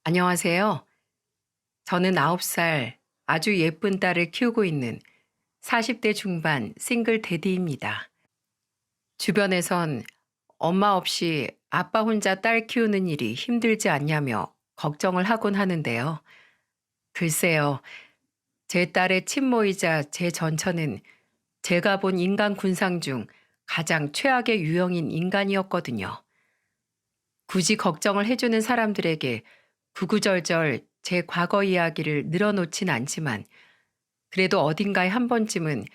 안녕하세요. 저는 9살 아주 예쁜 딸을 키우고 있는 40대 중반 싱글 대디입니다. 주변에선 엄마 없이 아빠 혼자 딸 키우는 일이 힘들지 않냐며 걱정을 하곤 하는데요. 글쎄요, 제 딸의 친모이자 제 전처는 제가 본 인간 군상 중 가장 최악의 유형인 인간이었거든요. 굳이 걱정을 해주는 사람들에게 구구절절 제 과거 이야기를 늘어놓진 않지만 그래도 어딘가에 한 번쯤은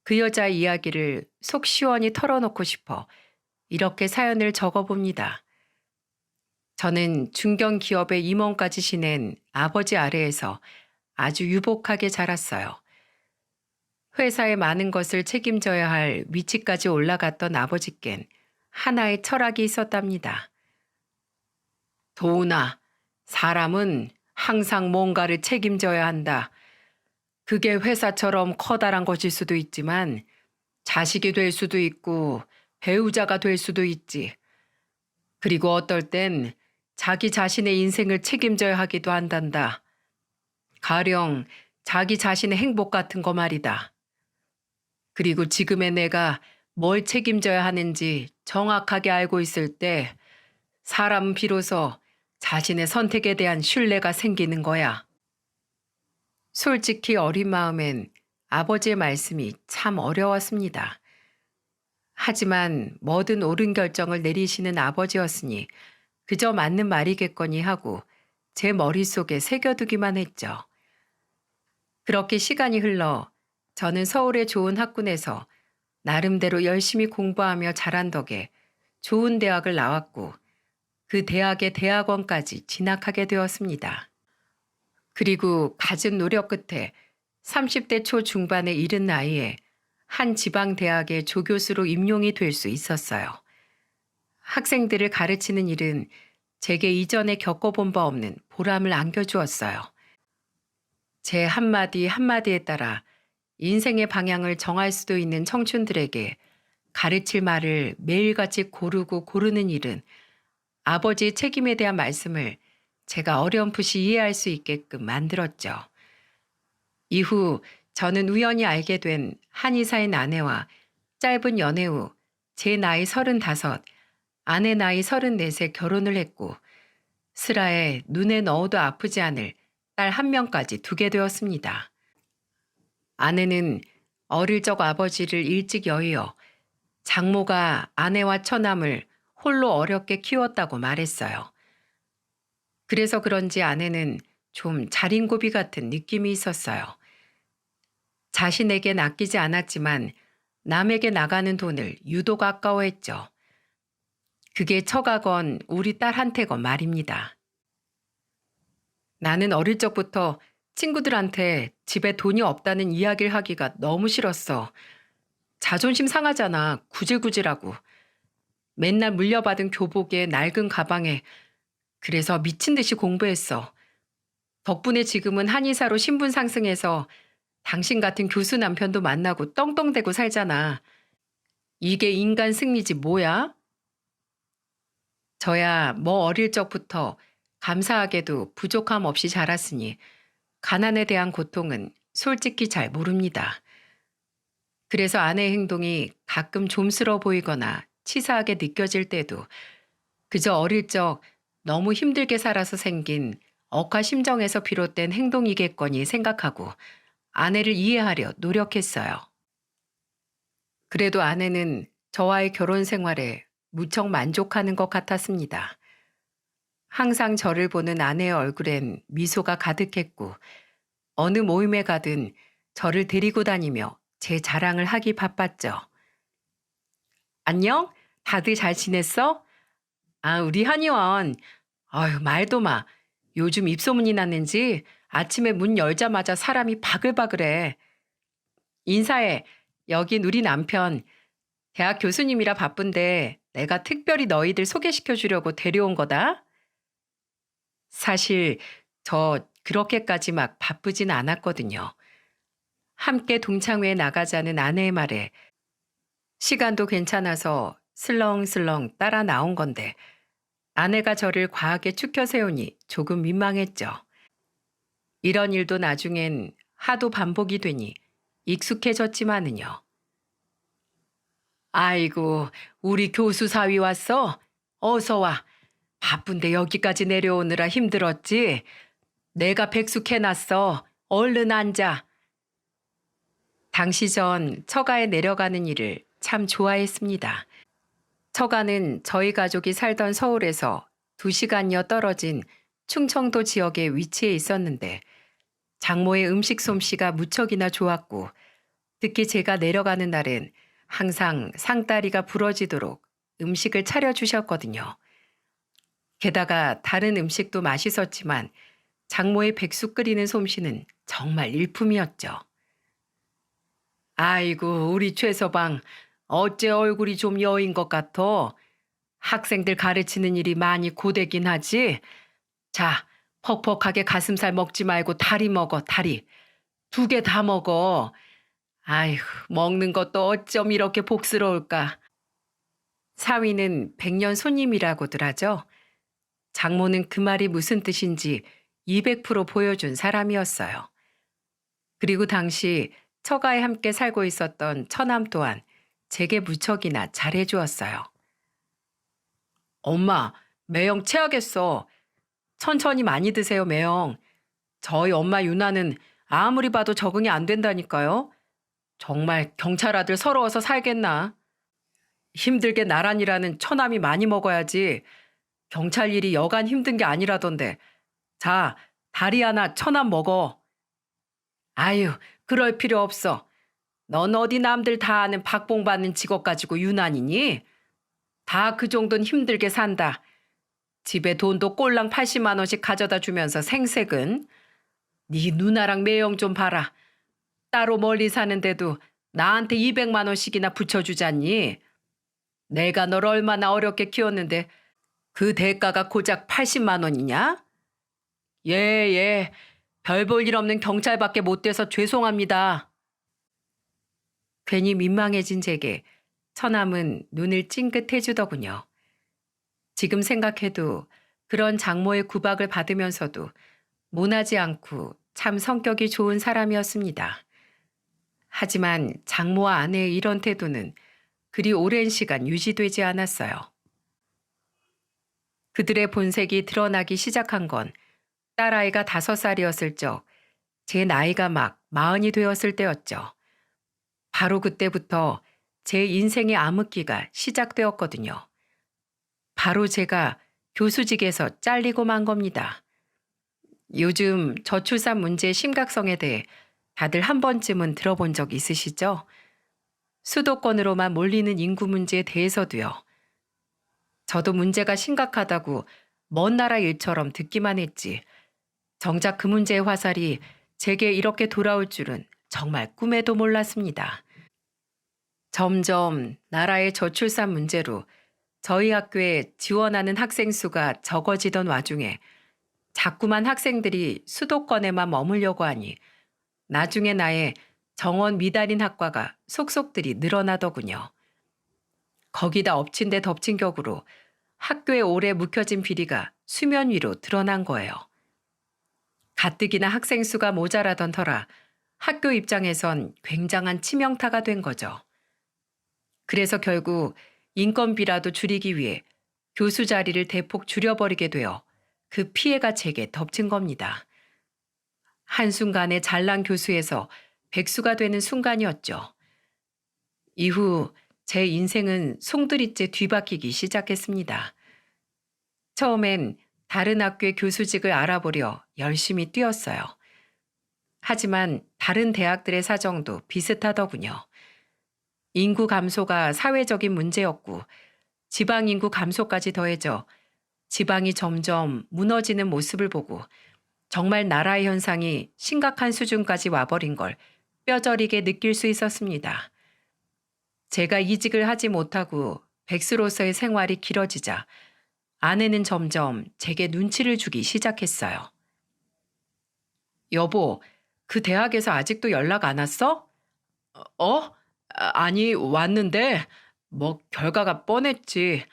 그 여자의 이야기를 속 시원히 털어놓고 싶어 이렇게 사연을 적어봅니다. 저는 중견 기업의 임원까지 지낸 아버지 아래에서 아주 유복하게 자랐어요. 회사의 많은 것을 책임져야 할 위치까지 올라갔던 아버지께는 하나의 철학이 있었답니다. 도훈아, 사람은 항상 뭔가를 책임져야 한다. 그게 회사처럼 커다란 것일 수도 있지만 자식이 될 수도 있고 배우자가 될 수도 있지. 그리고 어떨 땐 자기 자신의 인생을 책임져야 하기도 한단다. 가령 자기 자신의 행복 같은 거 말이다. 그리고 지금의 내가 뭘 책임져야 하는지 정확하게 알고 있을 때 사람은 비로소 자신의 선택에 대한 신뢰가 생기는 거야. 솔직히 어린 마음엔 아버지의 말씀이 참 어려웠습니다. 하지만 뭐든 옳은 결정을 내리시는 아버지였으니 그저 맞는 말이겠거니 하고 제 머릿속에 새겨두기만 했죠. 그렇게 시간이 흘러 저는 서울의 좋은 학군에서 나름대로 열심히 공부하며 자란 덕에 좋은 대학을 나왔고 그 대학의 대학원까지 진학하게 되었습니다. 그리고 갖은 노력 끝에 30대 초중반에 이른 나이에 한 지방 대학의 조교수로 임용이 될 수 있었어요. 학생들을 가르치는 일은 제게 이전에 겪어본 바 없는 보람을 안겨주었어요. 제 한마디 한마디에 따라 인생의 방향을 정할 수도 있는 청춘들에게 가르칠 말을 매일같이 고르고 고르는 일은 아버지의 책임에 대한 말씀을 제가 어렴풋이 이해할 수 있게끔 만들었죠. 이후 저는 우연히 알게 된 한의사인 아내와 짧은 연애 후 제 나이 35, 아내 나이 34에 결혼을 했고 슬하에 눈에 넣어도 아프지 않을 딸 한 명까지 두게 되었습니다. 아내는 어릴 적 아버지를 일찍 여의어 장모가 아내와 처남을 홀로 어렵게 키웠다고 말했어요. 그래서 그런지 아내는 좀 자린고비 같은 느낌이 있었어요. 자신에겐 아끼지 않았지만 남에게 나가는 돈을 유독 아까워했죠. 그게 처가건 우리 딸한테건 말입니다. 나는 어릴 적부터 친구들한테 집에 돈이 없다는 이야기를 하기가 너무 싫었어. 자존심 상하잖아, 구질구질하고. 맨날 물려받은 교복에 낡은 가방에 그래서 미친 듯이 공부했어. 덕분에 지금은 한의사로 신분 상승해서 당신 같은 교수 남편도 만나고 떵떵대고 살잖아. 이게 인간 승리지 뭐야? 저야 뭐 어릴 적부터 감사하게도 부족함 없이 자랐으니 가난에 대한 고통은 솔직히 잘 모릅니다. 그래서 아내의 행동이 가끔 좀스러워 보이거나 치사하게 느껴질 때도 그저 어릴 적 너무 힘들게 살아서 생긴 억하 심정에서 비롯된 행동이겠거니 생각하고 아내를 이해하려 노력했어요. 그래도 아내는 저와의 결혼 생활에 무척 만족하는 것 같았습니다. 항상 저를 보는 아내의 얼굴엔 미소가 가득했고 어느 모임에 가든 저를 데리고 다니며 제 자랑을 하기 바빴죠. 안녕? 다들 잘 지냈어? 아, 우리 한의원. 아유, 말도 마. 요즘 입소문이 났는지 아침에 문 열자마자 사람이 바글바글해. 인사해. 여긴 우리 남편. 대학 교수님이라 바쁜데 내가 특별히 너희들 소개시켜 주려고 데려온 거다. 사실 저 그렇게까지 막 바쁘진 않았거든요. 함께 동창회에 나가자는 아내의 말에 시간도 괜찮아서 슬렁슬렁 따라 나온 건데 아내가 저를 과하게 축혀 세우니 조금 민망했죠. 이런 일도 나중엔 하도 반복이 되니 익숙해졌지만은요. 아이고, 우리 교수 사위 왔어? 어서 와. 바쁜데 여기까지 내려오느라 힘들었지? 내가 백숙해놨어. 얼른 앉아. 당시 전 처가에 내려가는 일을 참 좋아했습니다. 처가는 저희 가족이 살던 서울에서 2시간여 떨어진 충청도 지역에 위치해 있었는데 장모의 음식 솜씨가 무척이나 좋았고 특히 제가 내려가는 날엔 항상 상다리가 부러지도록 음식을 차려주셨거든요. 게다가 다른 음식도 맛있었지만 장모의 백숙 끓이는 솜씨는 정말 일품이었죠. 아이고, 우리 최서방, 어째 얼굴이 좀 여인 것 같아? 학생들 가르치는 일이 많이 고되긴 하지? 자, 퍽퍽하게 가슴살 먹지 말고 다리 먹어, 다리. 2개 다 먹어. 아이고, 먹는 것도 어쩜 이렇게 복스러울까. 사위는 백년 손님이라고들 하죠. 장모는 그 말이 무슨 뜻인지 200% 보여준 사람이었어요. 그리고 당시 처가에 함께 살고 있었던 처남 또한 제게 무척이나 잘해주었어요. 엄마, 매형 체하겠어. 천천히 많이 드세요, 매형. 저희 엄마 유나는 아무리 봐도 적응이 안 된다니까요. 정말 경찰 아들 서러워서 살겠나. 힘들게 나란히라는 처남이 많이 먹어야지. 경찰 일이 여간 힘든 게 아니라던데. 자, 다리 하나 처남 먹어. 아유, 그럴 필요 없어. 넌 어디 남들 다 아는 박봉 받는 직업 가지고 유난이니? 다 그 정도는 힘들게 산다. 집에 돈도 꼴랑 80만 원씩 가져다 주면서 생색은. 네 누나랑 매형 좀 봐라. 따로 멀리 사는데도 나한테 200만 원씩이나 붙여주잖니. 내가 널 얼마나 어렵게 키웠는데 그 대가가 고작 80만 원이냐? 예, 예. 별 볼 일 없는 경찰밖에 못 돼서 죄송합니다. 괜히 민망해진 제게 처남은 눈을 찡긋해주더군요. 지금 생각해도 그런 장모의 구박을 받으면서도 모나지 않고 참 성격이 좋은 사람이었습니다. 하지만 장모와 아내의 이런 태도는 그리 오랜 시간 유지되지 않았어요. 그들의 본색이 드러나기 시작한 건 딸아이가 5살이었을 적 제 나이가 막 40이 되었을 때였죠. 바로 그때부터 제 인생의 암흑기가 시작되었거든요. 바로 제가 교수직에서 잘리고 만 겁니다. 요즘 저출산 문제의 심각성에 대해 다들 한 번쯤은 들어본 적 있으시죠? 수도권으로만 몰리는 인구 문제에 대해서도요. 저도 문제가 심각하다고 먼 나라 일처럼 듣기만 했지. 정작 그 문제의 화살이 제게 이렇게 돌아올 줄은 정말 꿈에도 몰랐습니다. 점점 나라의 저출산 문제로 저희 학교에 지원하는 학생 수가 적어지던 와중에 자꾸만 학생들이 수도권에만 머물려고 하니 나중에 나의 정원 미달인 학과가 속속들이 늘어나더군요. 거기다 엎친 데 덮친 격으로 학교에 오래 묵혀진 비리가 수면 위로 드러난 거예요. 가뜩이나 학생 수가 모자라던 터라 학교 입장에선 굉장한 치명타가 된 거죠. 그래서 결국 인건비라도 줄이기 위해 교수 자리를 대폭 줄여버리게 되어 그 피해가 제게 덮친 겁니다. 한순간에 잘난 교수에서 백수가 되는 순간이었죠. 이후 제 인생은 송두리째 뒤바뀌기 시작했습니다. 처음엔 다른 학교의 교수직을 알아보려 열심히 뛰었어요. 하지만 다른 대학들의 사정도 비슷하더군요. 인구 감소가 사회적인 문제였고 지방 인구 감소까지 더해져 지방이 점점 무너지는 모습을 보고 정말 나라의 현상이 심각한 수준까지 와버린 걸 뼈저리게 느낄 수 있었습니다. 제가 이직을 하지 못하고 백수로서의 생활이 길어지자 아내는 점점 제게 눈치를 주기 시작했어요. 여보, 그 대학에서 아직도 연락 안 왔어? 어? 아니, 왔는데 뭐 결과가 뻔했지.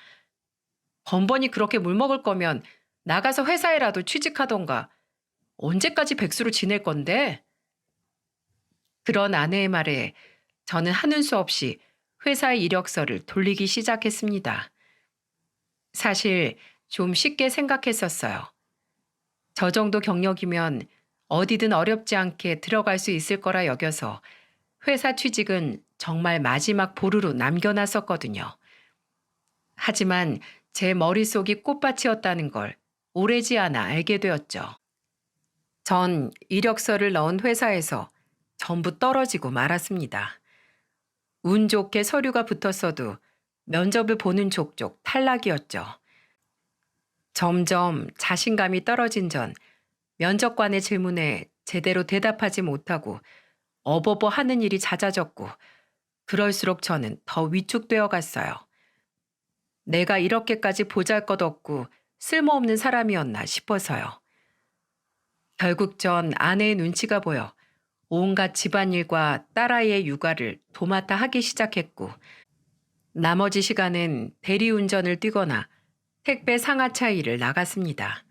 번번이 그렇게 물먹을 거면 나가서 회사에라도 취직하던가. 언제까지 백수로 지낼 건데? 그런 아내의 말에 저는 하는 수 없이 회사의 이력서를 돌리기 시작했습니다. 사실 좀 쉽게 생각했었어요. 저 정도 경력이면 어디든 어렵지 않게 들어갈 수 있을 거라 여겨서 회사 취직은 정말 마지막 보루로 남겨놨었거든요. 하지만 제 머릿속이 꽃밭이었다는 걸 오래지 않아 알게 되었죠. 전 이력서를 넣은 회사에서 전부 떨어지고 말았습니다. 운 좋게 서류가 붙었어도 면접을 보는 족족 탈락이었죠. 점점 자신감이 떨어진 전 면접관의 질문에 제대로 대답하지 못하고 어버버 하는 일이 잦아졌고 그럴수록 저는 더 위축되어 갔어요. 내가 이렇게까지 보잘것없고 쓸모없는 사람이었나 싶어서요. 결국 전 아내의 눈치가 보여 온갖 집안일과 딸아이의 육아를 도맡아 하기 시작했고 나머지 시간은 대리운전을 뛰거나 택배 상하차 일을 나갔습니다.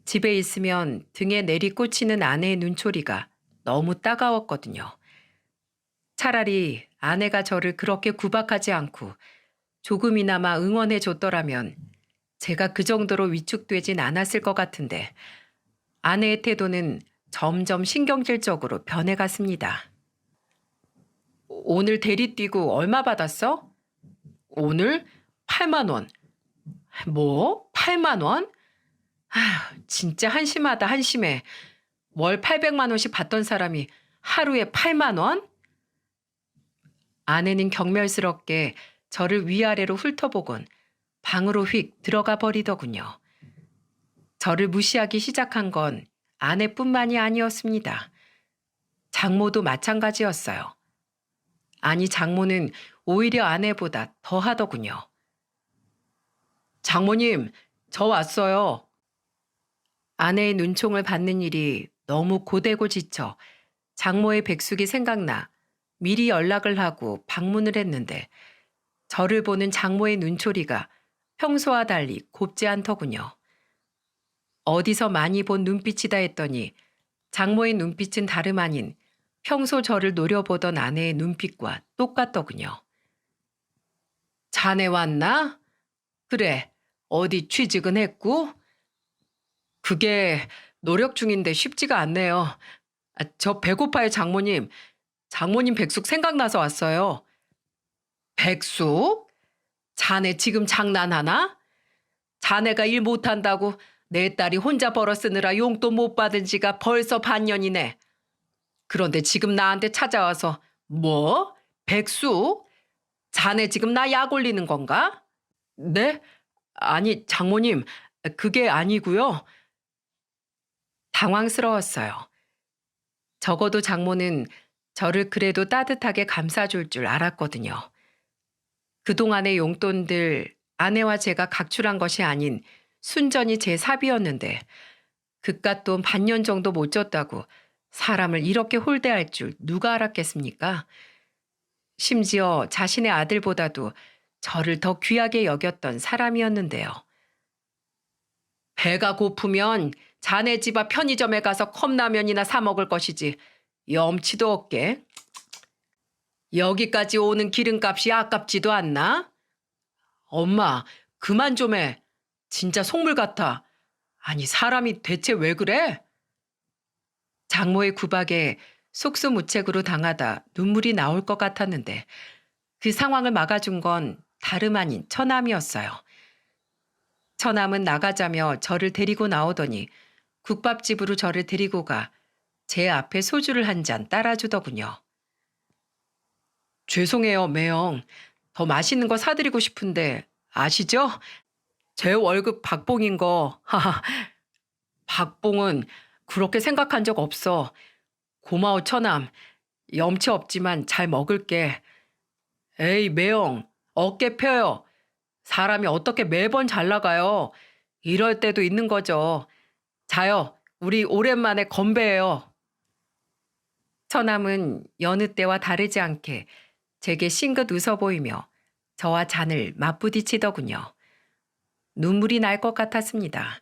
집에 있으면 등에 내리꽂히는 아내의 눈초리가 너무 따가웠거든요. 차라리 아내가 저를 그렇게 구박하지 않고 조금이나마 응원해 줬더라면 제가 그 정도로 위축되진 않았을 것 같은데 아내의 태도는 점점 신경질적으로 변해갔습니다. 오늘 대리 뛰고 얼마 받았어? 오늘 8만 원. 뭐? 8만 원? 진짜 한심하다 한심해. 월 800만 원씩 받던 사람이 하루에 8만 원? 아내는 경멸스럽게 저를 위아래로 훑어보곤 방으로 휙 들어가 버리더군요. 저를 무시하기 시작한 건 아내뿐만이 아니었습니다. 장모도 마찬가지였어요. 아니 장모는 오히려 아내보다 더 하더군요. 장모님, 저 왔어요. 아내의 눈총을 받는 일이 너무 고되고 지쳐 장모의 백숙이 생각나 미리 연락을 하고 방문을 했는데 저를 보는 장모의 눈초리가 평소와 달리 곱지 않더군요. 어디서 많이 본 눈빛이다 했더니 장모의 눈빛은 다름 아닌 평소 저를 노려보던 아내의 눈빛과 똑같더군요. 자네 왔나? 그래, 어디 취직은 했고? 그게 노력 중인데 쉽지가 않네요. 저 배고파요, 장모님. 장모님 백숙 생각나서 왔어요. 백숙? 자네 지금 장난하나? 자네가 일 못한다고 내 딸이 혼자 벌어 쓰느라 용돈 못 받은 지가 벌써 반년이네. 그런데 지금 나한테 찾아와서 뭐? 백숙? 자네 지금 나 약 올리는 건가? 네? 아니, 장모님, 그게 아니고요. 당황스러웠어요. 적어도 장모는 저를 그래도 따뜻하게 감싸줄 줄 알았거든요. 그동안의 용돈들 아내와 제가 각출한 것이 아닌 순전히 제 사비였는데 그깟 돈 반년 정도 못 줬다고 사람을 이렇게 홀대할 줄 누가 알았겠습니까? 심지어 자신의 아들보다도 저를 더 귀하게 여겼던 사람이었는데요. 배가 고프면 자네 집 앞 편의점에 가서 컵라면이나 사 먹을 것이지 염치도 없게. 여기까지 오는 기름값이 아깝지도 않나? 엄마, 그만 좀 해. 진짜 속물 같아. 아니, 사람이 대체 왜 그래? 장모의 구박에 속수무책으로 당하다 눈물이 나올 것 같았는데 그 상황을 막아준 건 다름 아닌 처남이었어요. 처남은 나가자며 저를 데리고 나오더니 국밥집으로 저를 데리고 가 제 앞에 소주를 한 잔 따라주더군요. 죄송해요, 매형. 더 맛있는 거 사드리고 싶은데 아시죠? 제 월급 박봉인 거. 하하. 박봉은 그렇게 생각한 적 없어. 고마워, 처남. 염치 없지만 잘 먹을게. 에이, 매형. 어깨 펴요. 사람이 어떻게 매번 잘 나가요. 이럴 때도 있는 거죠. 자요. 우리 오랜만에 건배해요. 처남은 여느 때와 다르지 않게 제게 싱긋 웃어 보이며 저와 잔을 맞부딪히더군요. 눈물이 날 것 같았습니다.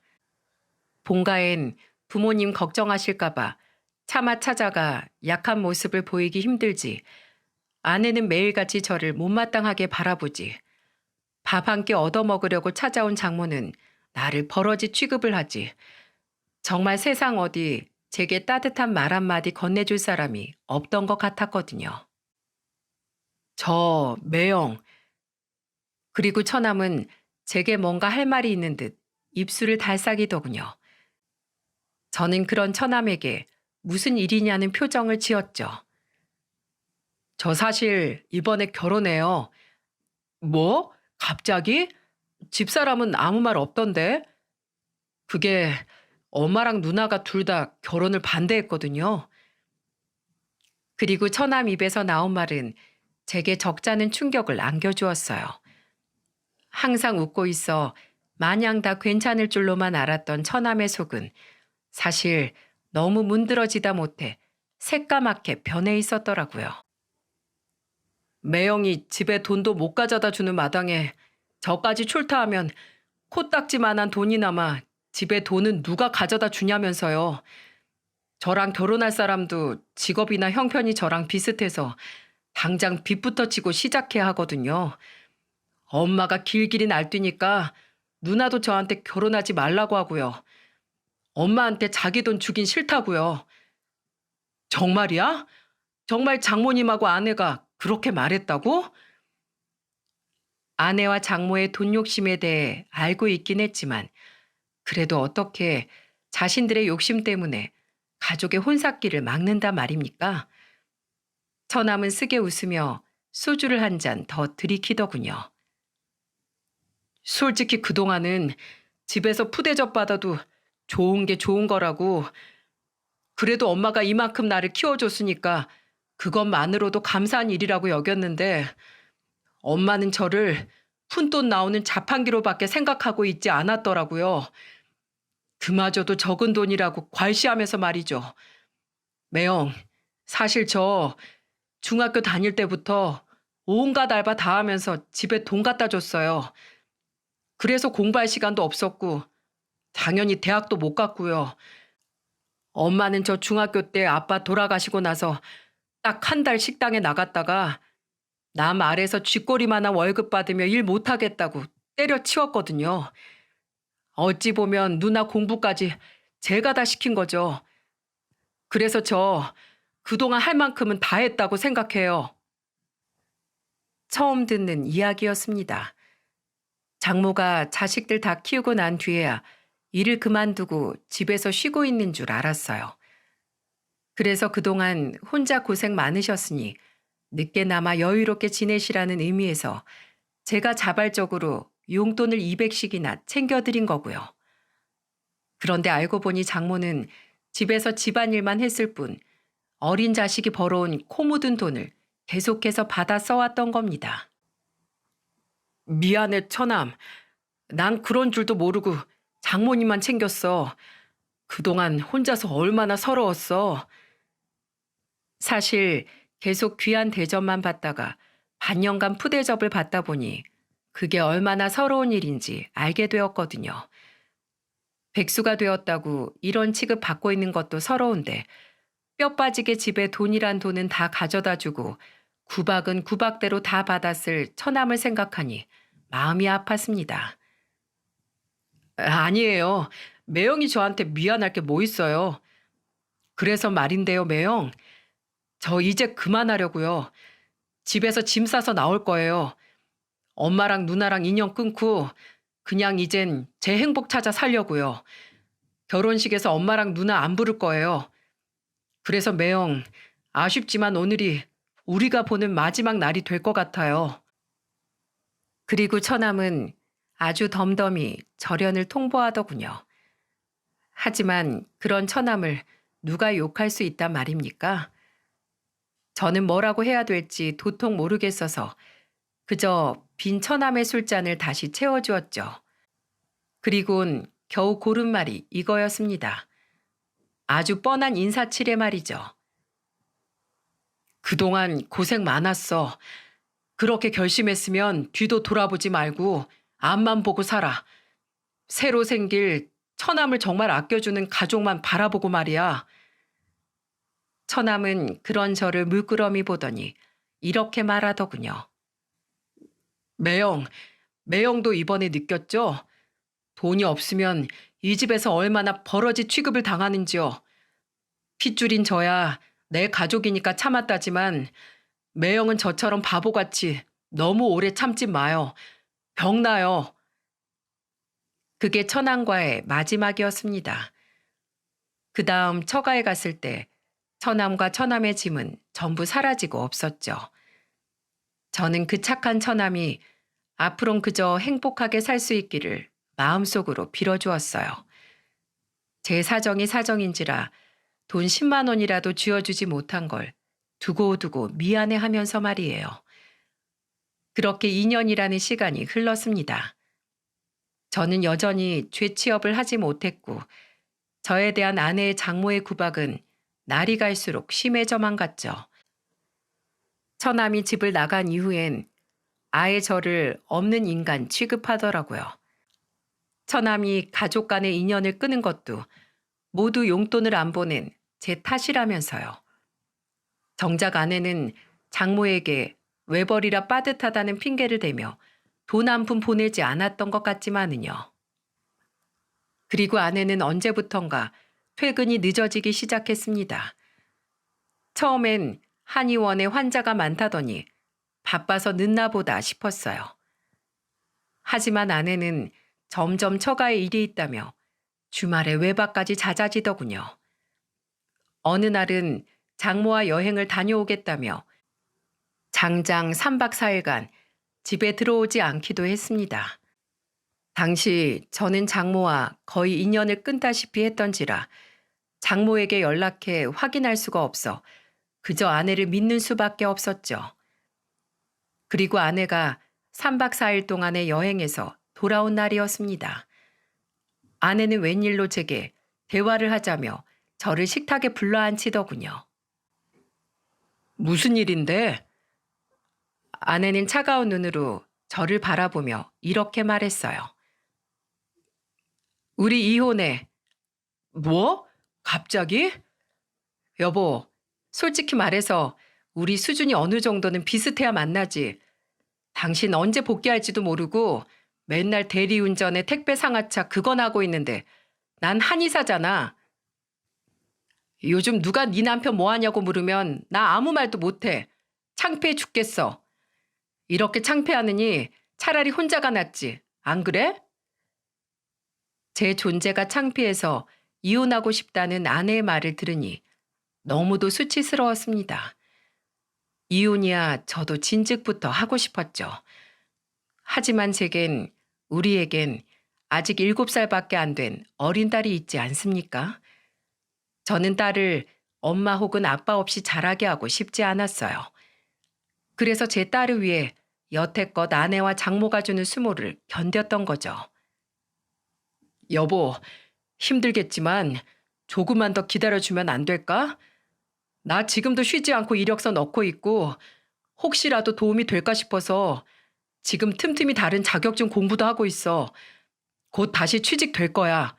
본가엔 부모님 걱정하실까봐 차마 찾아가 약한 모습을 보이기 힘들지, 아내는 매일같이 저를 못마땅하게 바라보지, 밥 한 끼 얻어먹으려고 찾아온 장모는 나를 버러지 취급을 하지. 정말 세상 어디 제게 따뜻한 말 한마디 건네줄 사람이 없던 것 같았거든요. 저 매영, 그리고 처남은 제게 뭔가 할 말이 있는 듯 입술을 달싹이더군요. 저는 그런 처남에게 무슨 일이냐는 표정을 지었죠. 저 사실 이번에 결혼해요. 뭐? 갑자기? 집사람은 아무 말 없던데? 그게 엄마랑 누나가 둘 다 결혼을 반대했거든요. 그리고 처남 입에서 나온 말은 제게 적잖은 충격을 안겨주었어요. 항상 웃고 있어 마냥 다 괜찮을 줄로만 알았던 처남의 속은 사실 너무 문드러지다 못해 새까맣게 변해 있었더라고요. 매형이 집에 돈도 못 가져다 주는 마당에 저까지 출타하면 코딱지만한 돈이 남아 집에 돈은 누가 가져다 주냐면서요. 저랑 결혼할 사람도 직업이나 형편이 저랑 비슷해서 당장 빚부터 지고 시작해야 하거든요. 엄마가 길길이 날뛰니까 누나도 저한테 결혼하지 말라고 하고요. 엄마한테 자기 돈 주긴 싫다고요. 정말이야? 정말 장모님하고 아내가 그렇게 말했다고? 아내와 장모의 돈 욕심에 대해 알고 있긴 했지만 그래도 어떻게 자신들의 욕심 때문에 가족의 혼사기를 막는다 말입니까? 처남은 쓰게 웃으며 소주를 한 잔 더 들이키더군요. 솔직히 그동안은 집에서 푸대접 받아도 좋은 게 좋은 거라고. 그래도 엄마가 이만큼 나를 키워줬으니까 그것만으로도 감사한 일이라고 여겼는데 엄마는 저를 푼돈 나오는 자판기로밖에 생각하고 있지 않았더라고요. 그마저도 적은 돈이라고 괄시하면서 말이죠. 매영, 사실 저 중학교 다닐 때부터 온갖 알바 다 하면서 집에 돈 갖다 줬어요. 그래서 공부할 시간도 없었고 당연히 대학도 못 갔고요. 엄마는 저 중학교 때 아빠 돌아가시고 나서 딱 한 달 식당에 나갔다가 남 아래서 쥐꼬리만한 월급 받으며 일 못하겠다고 때려치웠거든요. 어찌 보면 누나 공부까지 제가 다 시킨 거죠. 그래서 저 그동안 할 만큼은 다 했다고 생각해요. 처음 듣는 이야기였습니다. 장모가 자식들 다 키우고 난 뒤에야 일을 그만두고 집에서 쉬고 있는 줄 알았어요. 그래서 그동안 혼자 고생 많으셨으니 늦게나마 여유롭게 지내시라는 의미에서 제가 자발적으로 용돈을 200씩이나 챙겨드린 거고요. 그런데 알고 보니 장모는 집에서 집안일만 했을 뿐 어린 자식이 벌어온 코 묻은 돈을 계속해서 받아 써왔던 겁니다. 미안해, 처남. 난 그런 줄도 모르고 장모님만 챙겼어. 그동안 혼자서 얼마나 서러웠어. 사실 계속 귀한 대접만 받다가 반년간 푸대접을 받다 보니 그게 얼마나 서러운 일인지 알게 되었거든요. 백수가 되었다고 이런 취급 받고 있는 것도 서러운데 뼈 빠지게 집에 돈이란 돈은 다 가져다 주고 구박은 구박대로 다 받았을 처남을 생각하니 마음이 아팠습니다. 아니에요. 매형이 저한테 미안할 게 뭐 있어요. 그래서 말인데요, 매형. 저 이제 그만하려고요. 집에서 짐 싸서 나올 거예요. 엄마랑 누나랑 인연 끊고 그냥 이젠 제 행복 찾아 살려고요. 결혼식에서 엄마랑 누나 안 부를 거예요. 그래서 매형, 아쉽지만 오늘이 우리가 보는 마지막 날이 될 것 같아요. 그리고 처남은 아주 덤덤히 절연을 통보하더군요. 하지만 그런 처남을 누가 욕할 수 있단 말입니까? 저는 뭐라고 해야 될지 도통 모르겠어서 그저 빈 처남의 술잔을 다시 채워주었죠. 그리곤 겨우 고른 말이 이거였습니다. 아주 뻔한 인사치레 말이죠. 그동안 고생 많았어. 그렇게 결심했으면 뒤도 돌아보지 말고 앞만 보고 살아. 새로 생길 처남을 정말 아껴주는 가족만 바라보고 말이야. 처남은 그런 저를 물끄러미 보더니 이렇게 말하더군요. 매영, 매영도 이번에 느꼈죠? 돈이 없으면 이 집에서 얼마나 버러지 취급을 당하는지요. 핏줄인 저야 내 가족이니까 참았다지만 매영은 저처럼 바보같이 너무 오래 참지 마요. 병나요. 그게 처남과의 마지막이었습니다. 그 다음 처가에 갔을 때 처남과 처남의 짐은 전부 사라지고 없었죠. 저는 그 착한 처남이 앞으론 그저 행복하게 살 수 있기를 마음속으로 빌어주었어요. 제 사정이 사정인지라 돈 10만 원이라도 쥐어주지 못한 걸 두고두고 미안해하면서 말이에요. 그렇게 2년이라는 시간이 흘렀습니다. 저는 여전히 죄취업을 하지 못했고 저에 대한 아내의 장모의 구박은 날이 갈수록 심해져만 갔죠. 처남이 집을 나간 이후엔 아예 저를 없는 인간 취급하더라고요. 처남이 가족 간의 인연을 끄는 것도 모두 용돈을 안 보낸 제 탓이라면서요. 정작 아내는 장모에게 외벌이라 빠듯하다는 핑계를 대며 돈 한 푼 보내지 않았던 것 같지만은요. 그리고 아내는 언제부턴가 퇴근이 늦어지기 시작했습니다. 처음엔 한의원에 환자가 많다더니 바빠서 늦나 보다 싶었어요. 하지만 아내는 점점 처가에 일이 있다며 주말에 외박까지 잦아지더군요. 어느 날은 장모와 여행을 다녀오겠다며 장장 3박 4일간 집에 들어오지 않기도 했습니다. 당시 저는 장모와 거의 인연을 끊다시피 했던지라 장모에게 연락해 확인할 수가 없어 그저 아내를 믿는 수밖에 없었죠. 그리고 아내가 3박 4일 동안의 여행에서 돌아온 날이었습니다. 아내는 웬일로 제게 대화를 하자며 저를 식탁에 불러앉히더군요. 무슨 일인데? 아내는 차가운 눈으로 저를 바라보며 이렇게 말했어요. 우리 이혼해. 뭐? 갑자기? 여보, 솔직히 말해서 우리 수준이 어느 정도는 비슷해야 만나지. 당신 언제 복귀할지도 모르고 맨날 대리운전에 택배 상하차 그건 하고 있는데 난 한의사잖아. 요즘 누가 네 남편 뭐 하냐고 물으면 나 아무 말도 못해. 창피해 죽겠어. 이렇게 창피하느니 차라리 혼자가 낫지. 안 그래? 제 존재가 창피해서 이혼하고 싶다는 아내의 말을 들으니 너무도 수치스러웠습니다. 이혼이야 저도 진즉부터 하고 싶었죠. 하지만 우리에겐 아직 7살밖에 안 된 어린 딸이 있지 않습니까? 저는 딸을 엄마 혹은 아빠 없이 자라게 하고 싶지 않았어요. 그래서 제 딸을 위해 여태껏 아내와 장모가 주는 수모를 견뎠던 거죠. 여보, 힘들겠지만 조금만 더 기다려주면 안 될까? 나 지금도 쉬지 않고 이력서 넣고 있고 혹시라도 도움이 될까 싶어서 지금 틈틈이 다른 자격증 공부도 하고 있어. 곧 다시 취직될 거야.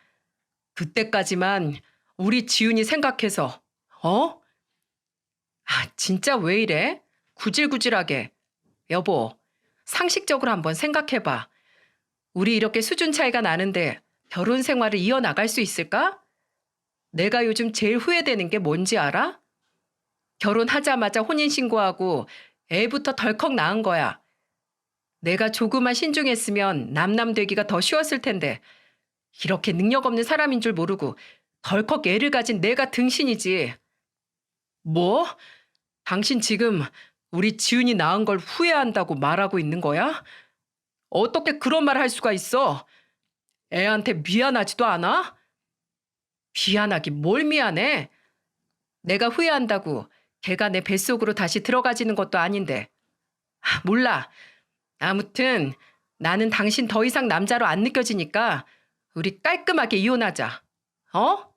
그때까지만 우리 지훈이 생각해서, 어? 진짜 왜 이래? 구질구질하게. 여보, 상식적으로 한번 생각해봐. 우리 이렇게 수준 차이가 나는데 결혼 생활을 이어나갈 수 있을까? 내가 요즘 제일 후회되는 게 뭔지 알아? 결혼하자마자 혼인신고하고 애부터 덜컥 낳은 거야. 내가 조금만 신중했으면 남남되기가 더 쉬웠을 텐데 이렇게 능력 없는 사람인 줄 모르고 덜컥 애를 가진 내가 등신이지. 뭐? 당신 지금 우리 지훈이 낳은 걸 후회한다고 말하고 있는 거야? 어떻게 그런 말 할 수가 있어? 애한테 미안하지도 않아? 미안하긴 뭘 미안해? 내가 후회한다고 걔가 내 뱃속으로 다시 들어가지는 것도 아닌데. 몰라. 아무튼 나는 당신 더 이상 남자로 안 느껴지니까 우리 깔끔하게 이혼하자. 어?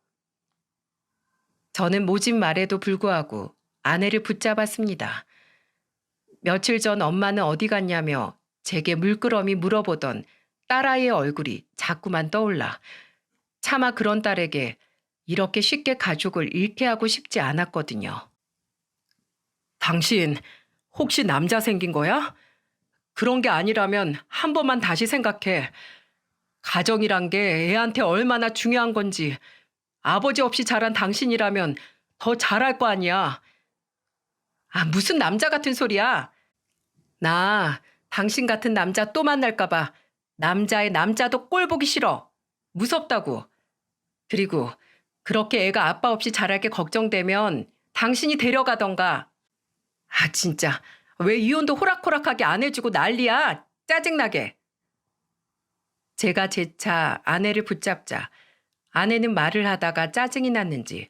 저는 모진 말에도 불구하고 아내를 붙잡았습니다. 며칠 전 엄마는 어디 갔냐며 제게 물끄러미 물어보던 딸아이의 얼굴이 자꾸만 떠올라 차마 그런 딸에게 이렇게 쉽게 가족을 잃게 하고 싶지 않았거든요. 당신 혹시 남자 생긴 거야? 그런 게 아니라면 한 번만 다시 생각해. 가정이란 게 애한테 얼마나 중요한 건지 아버지 없이 자란 당신이라면 더 잘할 거 아니야. 아, 무슨 남자 같은 소리야. 나 당신 같은 남자 또 만날까 봐 남자의 남자도 꼴 보기 싫어. 무섭다고. 그리고 그렇게 애가 아빠 없이 자랄 게 걱정되면 당신이 데려가던가. 아, 진짜. 왜 이혼도 호락호락하게 안 해주고 난리야. 짜증나게. 제가 재차 아내를 붙잡자 아내는 말을 하다가 짜증이 났는지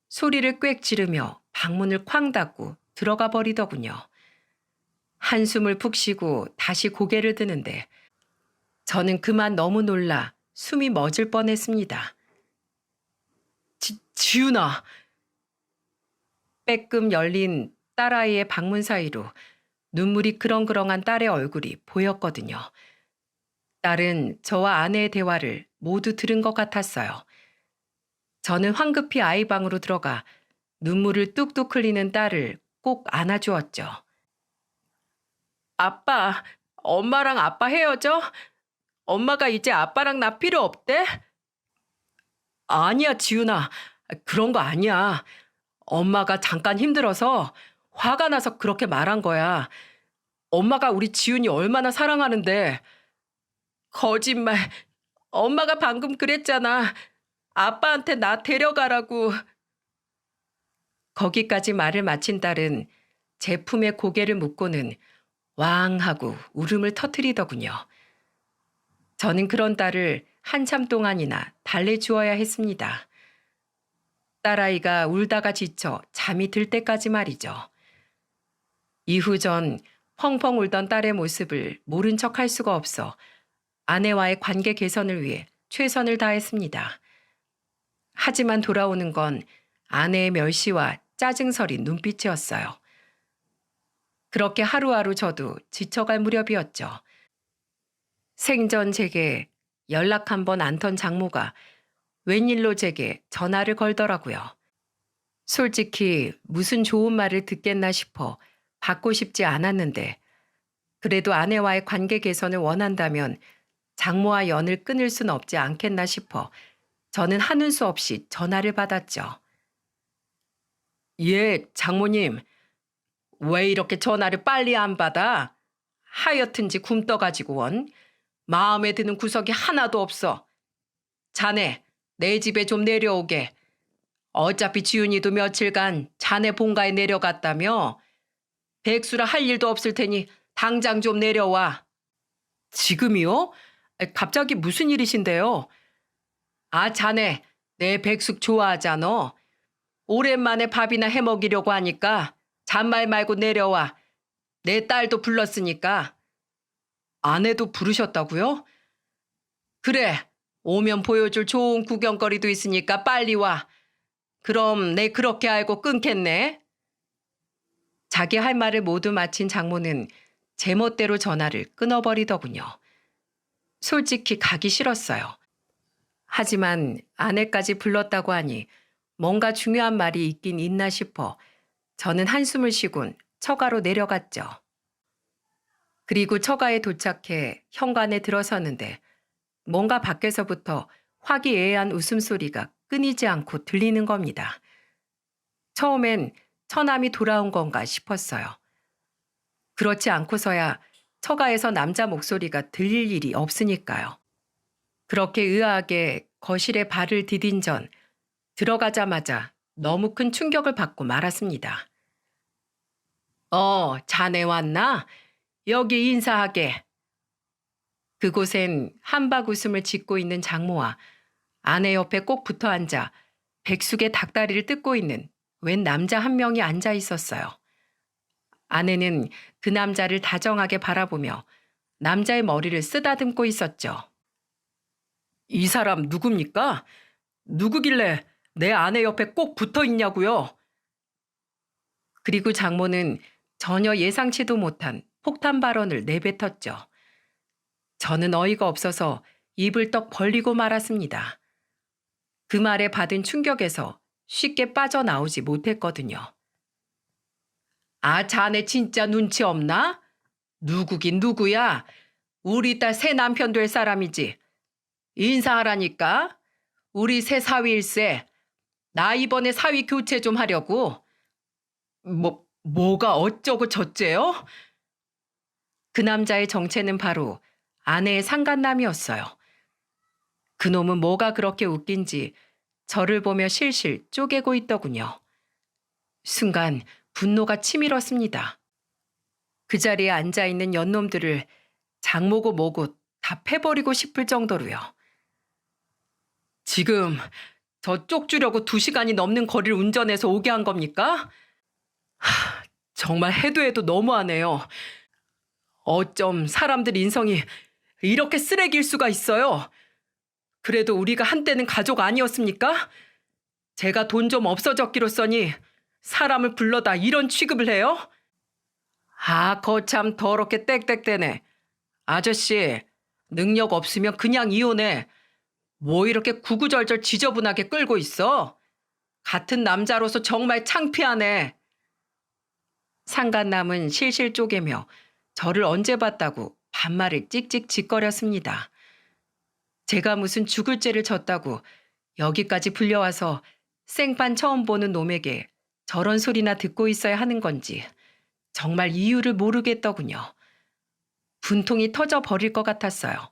소리를 꽥 지르며 방문을 쾅 닫고 들어가 버리더군요. 한숨을 푹 쉬고 다시 고개를 드는데 저는 그만 너무 놀라 숨이 멎을 뻔했습니다. 지훈아. 빼끔 열린 딸아이의 방문 사이로 눈물이 그렁그렁한 딸의 얼굴이 보였거든요. 딸은 저와 아내의 대화를 모두 들은 것 같았어요. 저는 황급히 아이 방으로 들어가 눈물을 뚝뚝 흘리는 딸을 꼭 안아주었죠. 아빠, 엄마랑 아빠 헤어져? 엄마가 이제 아빠랑 나 필요 없대? 아니야, 지훈아. 그런 거 아니야. 엄마가 잠깐 힘들어서 화가 나서 그렇게 말한 거야. 엄마가 우리 지훈이 얼마나 사랑하는데. 거짓말. 엄마가 방금 그랬잖아. 아빠한테 나 데려가라고. 거기까지 말을 마친 딸은 제 품에 고개를 묻고는 왕 하고 울음을 터뜨리더군요. 저는 그런 딸을 한참 동안이나 달래주어야 했습니다. 딸아이가 울다가 지쳐 잠이 들 때까지 말이죠. 이후 전 펑펑 울던 딸의 모습을 모른 척 할 수가 없어 아내와의 관계 개선을 위해 최선을 다했습니다. 하지만 돌아오는 건 아내의 멸시와 짜증서린 눈빛이었어요. 그렇게 하루하루 저도 지쳐갈 무렵이었죠. 생전 제게 연락 한 번 안 턴 장모가 웬일로 제게 전화를 걸더라고요. 솔직히 무슨 좋은 말을 듣겠나 싶어 받고 싶지 않았는데 그래도 아내와의 관계 개선을 원한다면 장모와 연을 끊을 순 없지 않겠나 싶어 저는 하는 수 없이 전화를 받았죠. 예, 장모님. 왜 이렇게 전화를 빨리 안 받아? 하여튼지 굼떠가지고 원. 마음에 드는 구석이 하나도 없어. 자네, 내 집에 좀 내려오게. 어차피 지훈이도 며칠간 자네 본가에 내려갔다며. 백수라 할 일도 없을 테니 당장 좀 내려와. 지금이요? 갑자기 무슨 일이신데요? 아, 자네, 내 백숙 좋아하잖아. 오랜만에 밥이나 해먹이려고 하니까 잔말 말고 내려와. 내 딸도 불렀으니까. 아내도 부르셨다고요? 그래, 오면 보여줄 좋은 구경거리도 있으니까 빨리 와. 그럼 내 그렇게 알고 끊겠네. 자기 할 말을 모두 마친 장모는 제멋대로 전화를 끊어버리더군요. 솔직히 가기 싫었어요. 하지만 아내까지 불렀다고 하니 뭔가 중요한 말이 있긴 있나 싶어 저는 한숨을 쉬곤 처가로 내려갔죠. 그리고 처가에 도착해 현관에 들어서는데 뭔가 밖에서부터 화기애애한 웃음소리가 끊이지 않고 들리는 겁니다. 처음엔 처남이 돌아온 건가 싶었어요. 그렇지 않고서야 처가에서 남자 목소리가 들릴 일이 없으니까요. 그렇게 의아하게 거실에 발을 디딘 전 들어가자마자 너무 큰 충격을 받고 말았습니다. 자네 왔나? 여기 인사하게. 그곳엔 한박 웃음을 짓고 있는 장모와 아내 옆에 꼭 붙어 앉아 백숙의 닭다리를 뜯고 있는 웬 남자 한 명이 앉아 있었어요. 아내는 그 남자를 다정하게 바라보며 남자의 머리를 쓰다듬고 있었죠. 이 사람 누굽니까? 누구길래 내 아내 옆에 꼭 붙어 있냐고요? 그리고 장모는 전혀 예상치도 못한 폭탄 발언을 내뱉었죠. 저는 어이가 없어서 입을 떡 벌리고 말았습니다. 그 말에 받은 충격에서 쉽게 빠져나오지 못했거든요. 아, 자네 진짜 눈치 없나? 누구긴 누구야? 우리 딸 새 남편 될 사람이지. 인사하라니까. 우리 새 사위일세. 나 이번에 사위 교체 좀 하려고. 뭐가 어쩌고 저쩌요? 그 남자의 정체는 바로 아내의 상간남이었어요. 그놈은 뭐가 그렇게 웃긴지 저를 보며 실실 쪼개고 있더군요. 순간 분노가 치밀었습니다. 그 자리에 앉아있는 연놈들을 장모고 뭐고 다 패버리고 싶을 정도로요. 지금 저 쪽주려고 2시간이 넘는 거리를 운전해서 오게 한 겁니까? 정말 해도 해도 너무하네요. 어쩜 사람들 인성이 이렇게 쓰레기일 수가 있어요. 그래도 우리가 한때는 가족 아니었습니까? 제가 돈 좀 없어졌기로써니 사람을 불러다 이런 취급을 해요? 아, 거참 더럽게 땡땡대네. 아저씨, 능력 없으면 그냥 이혼해. 뭐 이렇게 구구절절 지저분하게 끌고 있어? 같은 남자로서 정말 창피하네. 상간남은 실실 쪼개며 저를 언제 봤다고 반말을 찍찍 짓거렸습니다. 제가 무슨 죽을 죄를 졌다고 여기까지 불려와서 생판 처음 보는 놈에게 저런 소리나 듣고 있어야 하는 건지 정말 이유를 모르겠더군요. 분통이 터져 버릴 것 같았어요.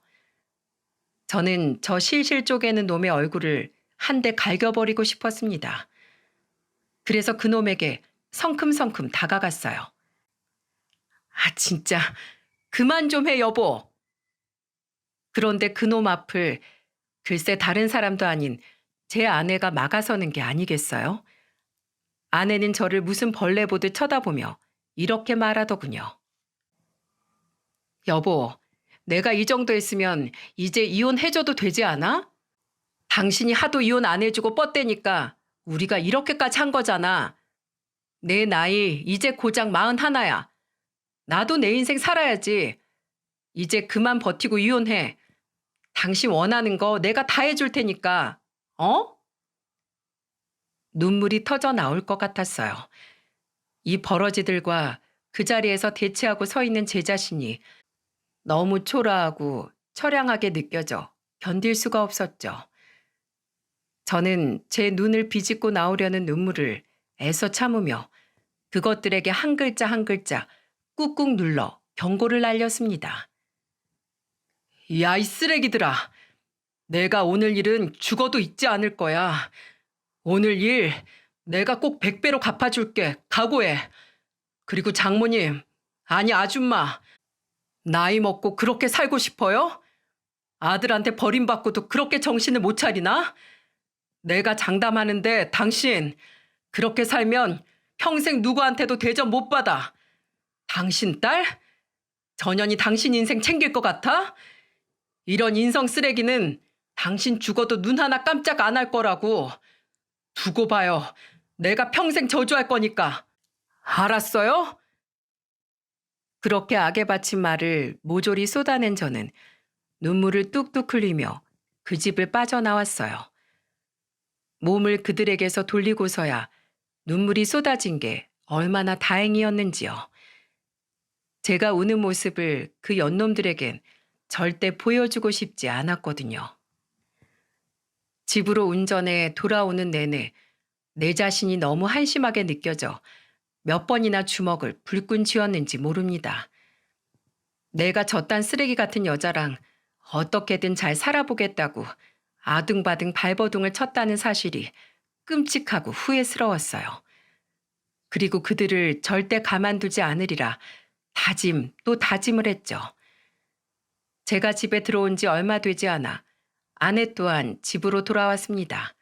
저는 저 실실 쪼개는 놈의 얼굴을 한 대 갈겨버리고 싶었습니다. 그래서 그 놈에게 성큼성큼 다가갔어요. 아, 진짜 그만 좀 해, 여보. 그런데 그놈 앞을 글쎄 다른 사람도 아닌 제 아내가 막아서는 게 아니겠어요? 아내는 저를 무슨 벌레 보듯 쳐다보며 이렇게 말하더군요. 여보, 내가 이 정도 했으면 이제 이혼해줘도 되지 않아? 당신이 하도 이혼 안 해주고 뻗대니까 우리가 이렇게까지 한 거잖아. 내 나이 이제 고작 41야. 나도 내 인생 살아야지. 이제 그만 버티고 이혼해. 당신 원하는 거 내가 다 해줄 테니까. 어? 눈물이 터져 나올 것 같았어요. 이 버러지들과 그 자리에서 대치하고 서 있는 제 자신이 너무 초라하고 처량하게 느껴져 견딜 수가 없었죠. 저는 제 눈을 비집고 나오려는 눈물을 애써 참으며 그것들에게 한 글자 한 글자 꾹꾹 눌러 경고를 날렸습니다. 야, 이 쓰레기들아. 내가 오늘 일은 죽어도 잊지 않을 거야. 오늘 일 내가 꼭 100배로 갚아줄게. 각오해. 그리고 장모님, 아니 아줌마, 나이 먹고 그렇게 살고 싶어요? 아들한테 버림받고도 그렇게 정신을 못 차리나? 내가 장담하는데 당신 그렇게 살면 평생 누구한테도 대접 못 받아. 당신 딸? 전현이 당신 인생 챙길 것 같아? 이런 인성 쓰레기는 당신 죽어도 눈 하나 깜짝 안 할 거라고. 두고 봐요. 내가 평생 저주할 거니까. 알았어요? 그렇게 악에 바친 말을 모조리 쏟아낸 저는 눈물을 뚝뚝 흘리며 그 집을 빠져나왔어요. 몸을 그들에게서 돌리고서야 눈물이 쏟아진 게 얼마나 다행이었는지요. 제가 우는 모습을 그 연놈들에겐 절대 보여주고 싶지 않았거든요. 집으로 운전해 돌아오는 내내 내 자신이 너무 한심하게 느껴져 몇 번이나 주먹을 불끈 쥐었는지 모릅니다. 내가 저딴 쓰레기 같은 여자랑 어떻게든 잘 살아보겠다고 아둥바둥 발버둥을 쳤다는 사실이 끔찍하고 후회스러웠어요. 그리고 그들을 절대 가만두지 않으리라 다짐 또 다짐을 했죠. 제가 집에 들어온 지 얼마 되지 않아 아내 또한 집으로 돌아왔습니다.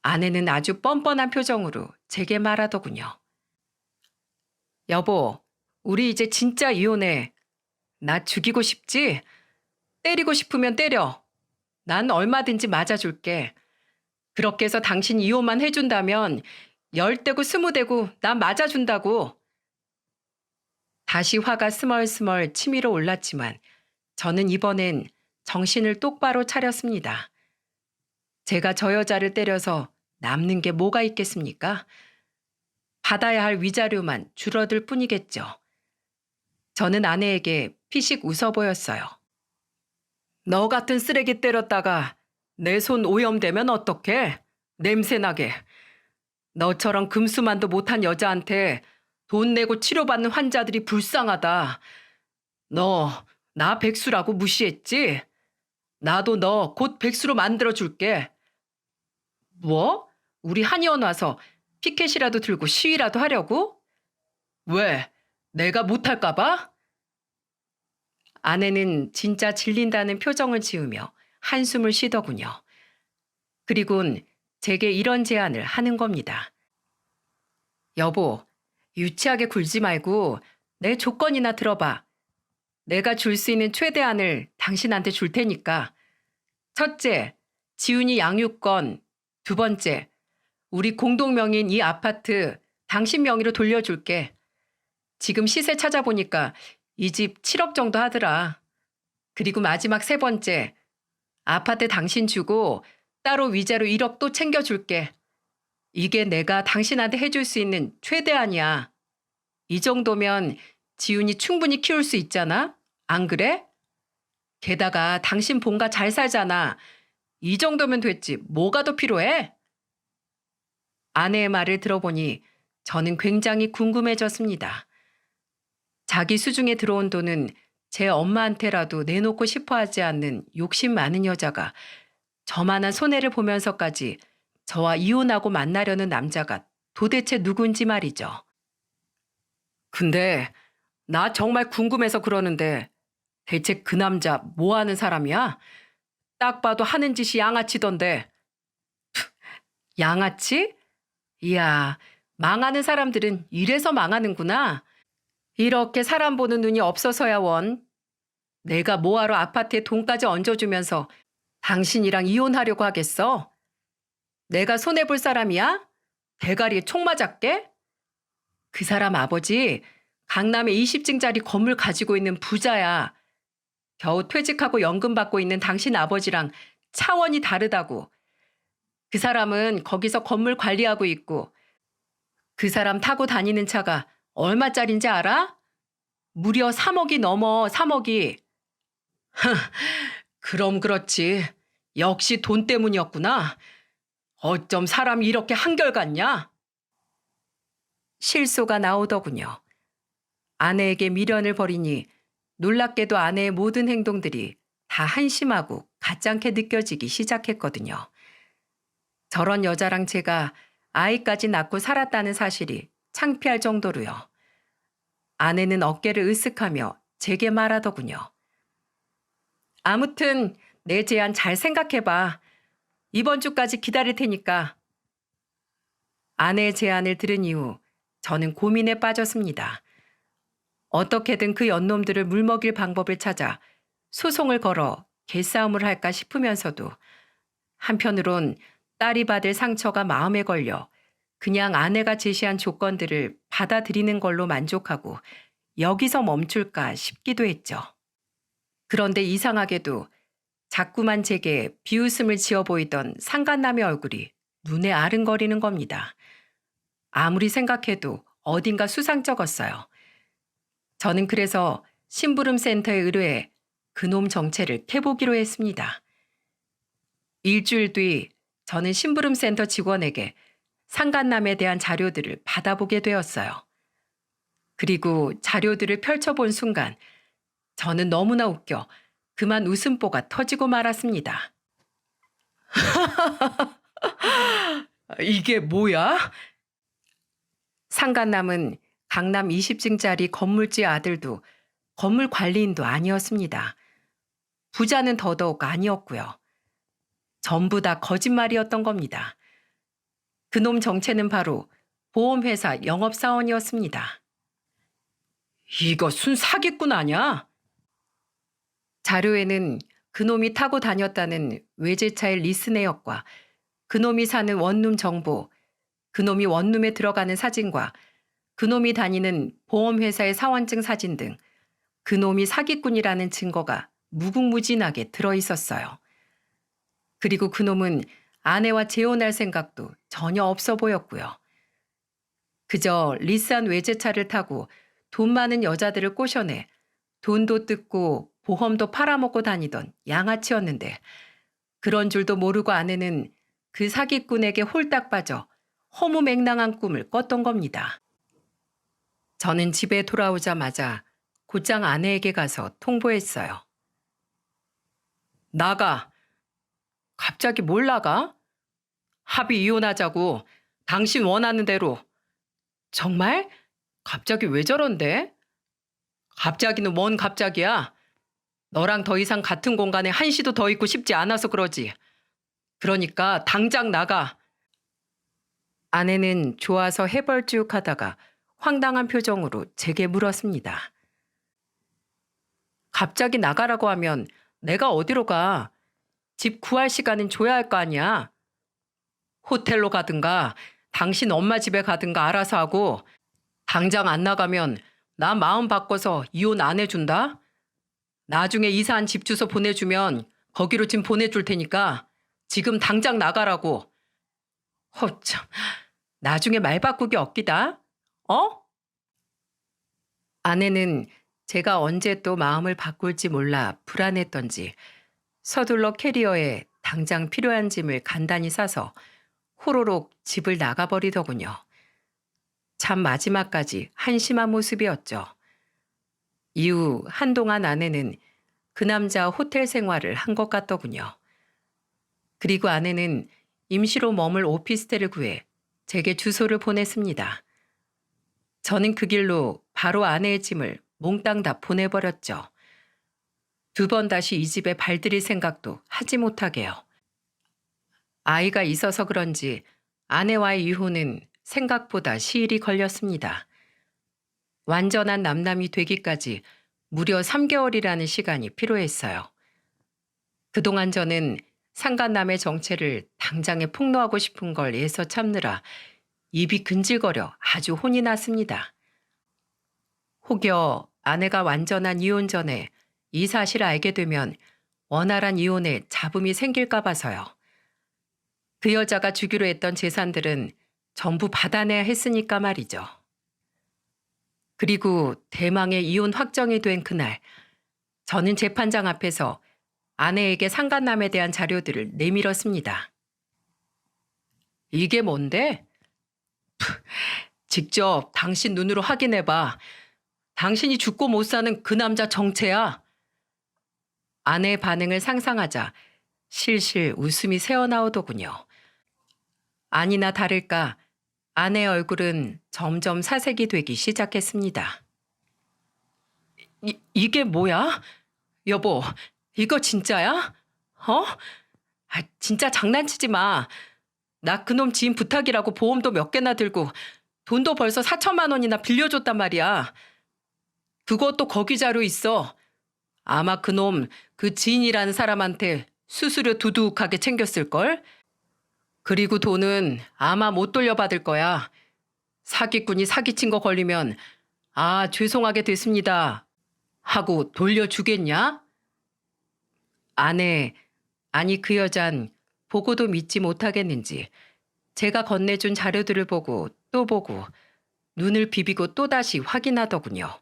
아내는 아주 뻔뻔한 표정으로 제게 말하더군요. 여보, 우리 이제 진짜 이혼해. 나 죽이고 싶지? 때리고 싶으면 때려. 난 얼마든지 맞아줄게. 그렇게 해서 당신 이혼만 해준다면 10대고 20대고 난 맞아준다고. 다시 화가 스멀스멀 치밀어 올랐지만 저는 이번엔 정신을 똑바로 차렸습니다. 제가 저 여자를 때려서 남는 게 뭐가 있겠습니까? 받아야 할 위자료만 줄어들 뿐이겠죠. 저는 아내에게 피식 웃어 보였어요. 너 같은 쓰레기 때렸다가 내 손 오염되면 어떡해? 냄새나게. 너처럼 금수만도 못한 여자한테 돈 내고 치료받는 환자들이 불쌍하다. 너, 나 백수라고 무시했지? 나도 너 곧 백수로 만들어줄게. 뭐? 우리 한의원 와서 피켓이라도 들고 시위라도 하려고? 왜? 내가 못할까 봐? 아내는 진짜 질린다는 표정을 지으며 한숨을 쉬더군요. 그리곤 제게 이런 제안을 하는 겁니다. 여보, 유치하게 굴지 말고 내 조건이나 들어봐. 내가 줄 수 있는 최대한을 당신한테 줄 테니까. 첫째, 지훈이 양육권. 두 번째, 우리 공동명의인 이 아파트 당신 명의로 돌려줄게. 지금 시세 찾아보니까 이 집 7억 정도 하더라. 그리고 마지막 세 번째, 아파트 당신 주고 따로 위자료 1억 또 챙겨줄게. 이게 내가 당신한테 해줄 수 있는 최대한이야. 이 정도면 지훈이 충분히 키울 수 있잖아? 안 그래? 게다가 당신 본가 잘 살잖아. 이 정도면 됐지. 뭐가 더 필요해? 아내의 말을 들어보니 저는 굉장히 궁금해졌습니다. 자기 수중에 들어온 돈은 제 엄마한테라도 내놓고 싶어 하지 않는 욕심 많은 여자가 저만한 손해를 보면서까지 저와 이혼하고 만나려는 남자가 도대체 누군지 말이죠. 근데 나 정말 궁금해서 그러는데 대체 그 남자 뭐 하는 사람이야? 딱 봐도 하는 짓이 양아치던데. 양아치? 이야, 망하는 사람들은 이래서 망하는구나. 이렇게 사람 보는 눈이 없어서야 원. 내가 뭐하러 아파트에 돈까지 얹어주면서 당신이랑 이혼하려고 하겠어? 내가 손해볼 사람이야? 대가리에 총 맞았게? 그 사람 아버지 강남에 20층짜리 건물 가지고 있는 부자야. 겨우 퇴직하고 연금 받고 있는 당신 아버지랑 차원이 다르다고. 그 사람은 거기서 건물 관리하고 있고 그 사람 타고 다니는 차가 얼마짜린지 알아? 무려 3억이 넘어, 3억이. 그럼 그렇지. 역시 돈 때문이었구나. 어쩜 사람이 이렇게 한결같냐? 실소가 나오더군요. 아내에게 미련을 버리니 놀랍게도 아내의 모든 행동들이 다 한심하고 가짱게 느껴지기 시작했거든요. 저런 여자랑 제가 아이까지 낳고 살았다는 사실이 창피할 정도로요. 아내는 어깨를 으쓱하며 제게 말하더군요. 아무튼 내 제안 잘 생각해봐. 이번 주까지 기다릴 테니까. 아내의 제안을 들은 이후 저는 고민에 빠졌습니다. 어떻게든 그 연놈들을 물먹일 방법을 찾아 소송을 걸어 개싸움을 할까 싶으면서도 한편으론 딸이 받을 상처가 마음에 걸려 그냥 아내가 제시한 조건들을 받아들이는 걸로 만족하고 여기서 멈출까 싶기도 했죠. 그런데 이상하게도 자꾸만 제게 비웃음을 지어 보이던 상간남의 얼굴이 눈에 아른거리는 겁니다. 아무리 생각해도 어딘가 수상쩍었어요. 저는 그래서 심부름센터에 의뢰해 그놈 정체를 캐보기로 했습니다. 일주일 뒤 저는 심부름센터 직원에게 상간남에 대한 자료들을 받아보게 되었어요. 그리고 자료들을 펼쳐본 순간 저는 너무나 웃겨 그만 웃음보가 터지고 말았습니다. 이게 뭐야? 상간남은 강남 20층짜리 건물주의 아들도 건물 관리인도 아니었습니다. 부자는 더더욱 아니었고요. 전부 다 거짓말이었던 겁니다. 그놈 정체는 바로 보험회사 영업사원이었습니다. 이거 순 사기꾼 아냐? 자료에는 그놈이 타고 다녔다는 외제차의 리스 내역과 그놈이 사는 원룸 정보, 그놈이 원룸에 들어가는 사진과 그놈이 다니는 보험회사의 사원증 사진 등 그놈이 사기꾼이라는 증거가 무궁무진하게 들어있었어요. 그리고 그놈은 아내와 재혼할 생각도 전혀 없어 보였고요. 그저 리스한 외제차를 타고 돈 많은 여자들을 꼬셔내 돈도 뜯고 보험도 팔아먹고 다니던 양아치였는데 그런 줄도 모르고 아내는 그 사기꾼에게 홀딱 빠져 허무맹랑한 꿈을 꿨던 겁니다. 저는 집에 돌아오자마자 곧장 아내에게 가서 통보했어요. 나가. 갑자기 뭘 나가? 합의 이혼하자고. 당신 원하는 대로. 정말? 갑자기 왜 저런데? 갑자기는 뭔 갑자기야? 너랑 더 이상 같은 공간에 한시도 더 있고 싶지 않아서 그러지. 그러니까 당장 나가. 아내는 좋아서 해벌쭉 하다가 황당한 표정으로 제게 물었습니다. 갑자기 나가라고 하면 내가 어디로 가? 집 구할 시간은 줘야 할 거 아니야. 호텔로 가든가 당신 엄마 집에 가든가 알아서 하고 당장 안 나가면 나 마음 바꿔서 이혼 안 해준다. 나중에 이사한 집 주소 보내주면 거기로 짐 보내줄 테니까 지금 당장 나가라고. 참. 나중에 말 바꾸기 없기다. 어? 아내는 제가 언제 또 마음을 바꿀지 몰라 불안했던지 서둘러 캐리어에 당장 필요한 짐을 간단히 싸서 호로록 집을 나가버리더군요. 참 마지막까지 한심한 모습이었죠. 이후 한동안 아내는 그 남자 호텔 생활을 한 것 같더군요. 그리고 아내는 임시로 머물 오피스텔을 구해 제게 주소를 보냈습니다. 저는 그 길로 바로 아내의 짐을 몽땅 다 보내버렸죠. 2번 다시 이 집에 발들일 생각도 하지 못하게요. 아이가 있어서 그런지 아내와의 이혼은 생각보다 시일이 걸렸습니다. 완전한 남남이 되기까지 무려 3개월이라는 시간이 필요했어요. 그동안 저는 상간남의 정체를 당장에 폭로하고 싶은 걸 애써 참느라 입이 근질거려 아주 혼이 났습니다. 혹여 아내가 완전한 이혼 전에 이 사실을 알게 되면 원활한 이혼에 잡음이 생길까 봐서요. 그 여자가 주기로 했던 재산들은 전부 받아내야 했으니까 말이죠. 그리고 대망의 이혼 확정이 된 그날, 저는 재판장 앞에서 아내에게 상간남에 대한 자료들을 내밀었습니다. 이게 뭔데? 직접 당신 눈으로 확인해봐. 당신이 죽고 못 사는 그 남자 정체야. 아내의 반응을 상상하자 실실 웃음이 새어나오더군요. 아니나 다를까 아내의 얼굴은 점점 사색이 되기 시작했습니다. 이게 뭐야? 여보, 이거 진짜야? 어? 진짜 장난치지 마. 나 그놈 지인 부탁이라고 보험도 몇 개나 들고 돈도 벌써 4천만 원이나 빌려줬단 말이야. 그것도 거기 자료 있어. 아마 그놈 그 지인이라는 사람한테 수수료 두둑하게 챙겼을걸? 그리고 돈은 아마 못 돌려받을 거야. 사기꾼이 사기친 거 걸리면 죄송하게 됐습니다 하고 돌려주겠냐? 아니 그 여잔 보고도 믿지 못하겠는지 제가 건네준 자료들을 보고 또 보고 눈을 비비고 또다시 확인하더군요.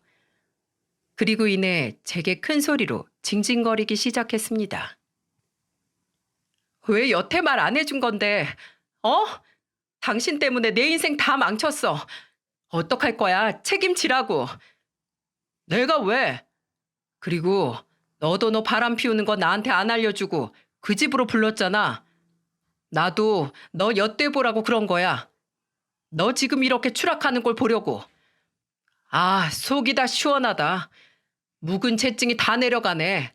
그리고 이내 제게 큰 소리로 징징거리기 시작했습니다. 왜 여태 말 안 해준 건데? 당신 때문에 내 인생 다 망쳤어. 어떡할 거야? 책임지라고. 내가 왜? 그리고 너도 너 바람 피우는 거 나한테 안 알려주고 그 집으로 불렀잖아. 나도 너 엿대보라고 그런 거야. 너 지금 이렇게 추락하는 걸 보려고. 속이 다 시원하다. 묵은 채증이 다 내려가네.